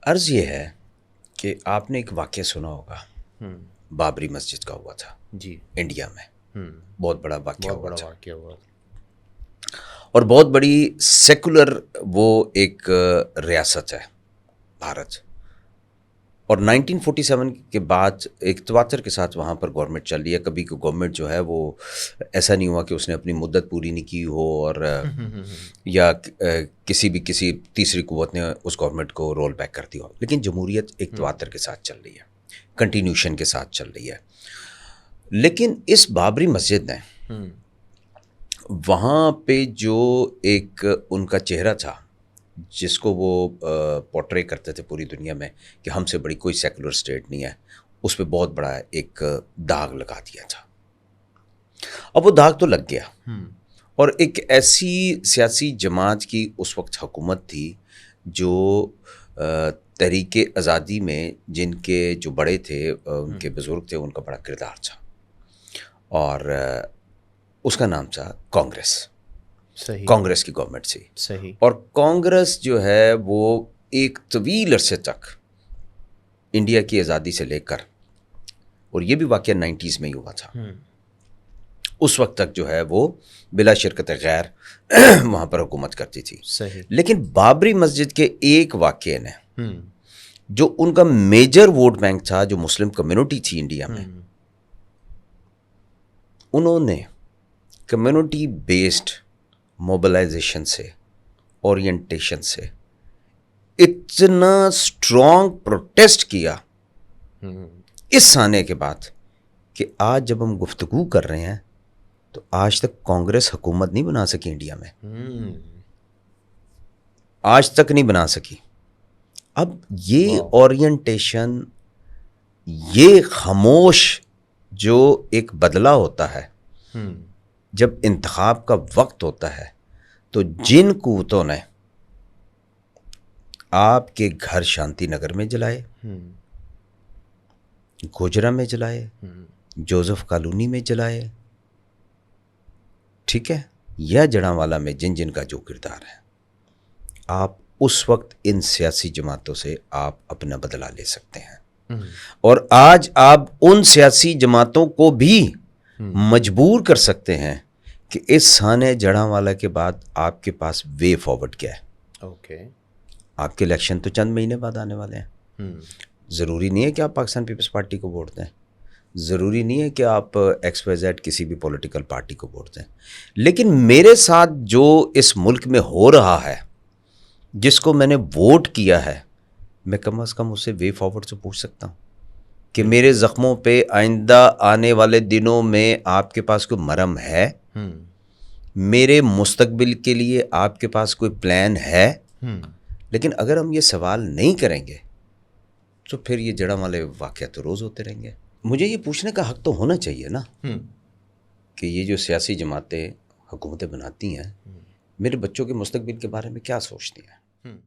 عرض یہ ہے کہ آپ نے ایک واقعہ سنا ہوگا، بابری مسجد کا ہوا تھا جی انڈیا میں، بہت بڑا واقعہ بہت ہوا بڑا تھا، واقعہ ہوا. اور بہت بڑی سیکولر وہ ایک ریاست ہے بھارت، اور 1947 کے بعد ایک تواتر کے ساتھ وہاں پر گورنمنٹ چل رہی ہے. کبھی کوئی گورنمنٹ جو ہے وہ ایسا نہیں ہوا کہ اس نے اپنی مدت پوری نہیں کی ہو، اور یا کسی تیسری قوت نے اس گورنمنٹ کو رول بیک کر دیا ہو، لیکن جمہوریت ایک تواتر کے ساتھ چل رہی ہے، کنٹینیوشن کے ساتھ چل رہی ہے. لیکن اس بابری مسجد نے وہاں پہ جو ایک ان کا چہرہ تھا جس کو وہ پورٹرے کرتے تھے پوری دنیا میں کہ ہم سے بڑی کوئی سیکولر اسٹیٹ نہیں ہے، اس پہ بہت بڑا ایک داغ لگا دیا تھا. اب وہ داغ تو لگ گیا، اور ایک ایسی سیاسی جماعت کی اس وقت حکومت تھی جو تحریک آزادی میں جن کے جو بڑے تھے، ان کے بزرگ تھے، ان کا بڑا کردار تھا، اور اس کا نام تھا کانگریس. صحیح. کانگریس کی گورنمنٹ تھی. صحیح. اور کانگریس جو ہے وہ ایک طویل عرصے تک انڈیا کی آزادی سے لے کر، اور یہ بھی واقعہ 90s میں ہی ہوا تھا، اس وقت تک جو ہے وہ بلا شرکت غیر وہاں پر حکومت کرتی تھی. صحیح. لیکن بابری مسجد کے ایک واقعے نے جو ان کا میجر ووٹ بینک تھا، جو مسلم کمیونٹی تھی انڈیا میں، انہوں نے کمیونٹی بیسڈ موبلائزیشن سے، اورینٹیشن سے اتنا اسٹرانگ پروٹیسٹ کیا اس سانے کے بعد کہ آج جب ہم گفتگو کر رہے ہیں تو آج تک کانگریس حکومت نہیں بنا سکی انڈیا میں، آج تک نہیں بنا سکی. اب یہ اورینٹیشن، یہ خاموش جو ایک بدلہ ہوتا ہے جب انتخاب کا وقت ہوتا ہے، تو جن قوتوں نے آپ کے گھر شانتی نگر میں جلائے، گوجرا میں جلائے، جوزف کالونی میں جلائے، ٹھیک ہے، یا جڑاں میں جن کا جو کردار ہے، آپ اس وقت ان سیاسی جماعتوں سے آپ اپنا بدلہ لے سکتے ہیں. اور آج آپ ان سیاسی جماعتوں کو بھی مجبور کر سکتے ہیں کہ اس سانے جڑاں والا کے بعد آپ کے پاس وے فارورڈ کیا ہے. آپ کے الیکشن تو چند مہینے بعد آنے والے ہیں. ضروری نہیں ہے کہ آپ پاکستان پیپلز پارٹی کو ووٹ دیں، ضروری نہیں ہے کہ آپ ایکس وائی زیڈ کسی بھی پولیٹیکل پارٹی کو ووٹ دیں، لیکن میرے ساتھ جو اس ملک میں ہو رہا ہے، جس کو میں نے ووٹ کیا ہے، میں کم از کم اسے وے فارورڈ سے پوچھ سکتا ہوں کہ میرے زخموں پہ آئندہ آنے والے دنوں میں آپ کے پاس کوئی مرہم ہے، میرے مستقبل کے لیے آپ کے پاس کوئی پلان ہے. لیکن اگر ہم یہ سوال نہیں کریں گے تو پھر یہ جڑاں والے واقعات تو روز ہوتے رہیں گے. مجھے یہ پوچھنے کا حق تو ہونا چاہیے نا کہ یہ جو سیاسی جماعتیں حکومتیں بناتی ہیں، میرے بچوں کے مستقبل کے بارے میں کیا سوچتی ہیں.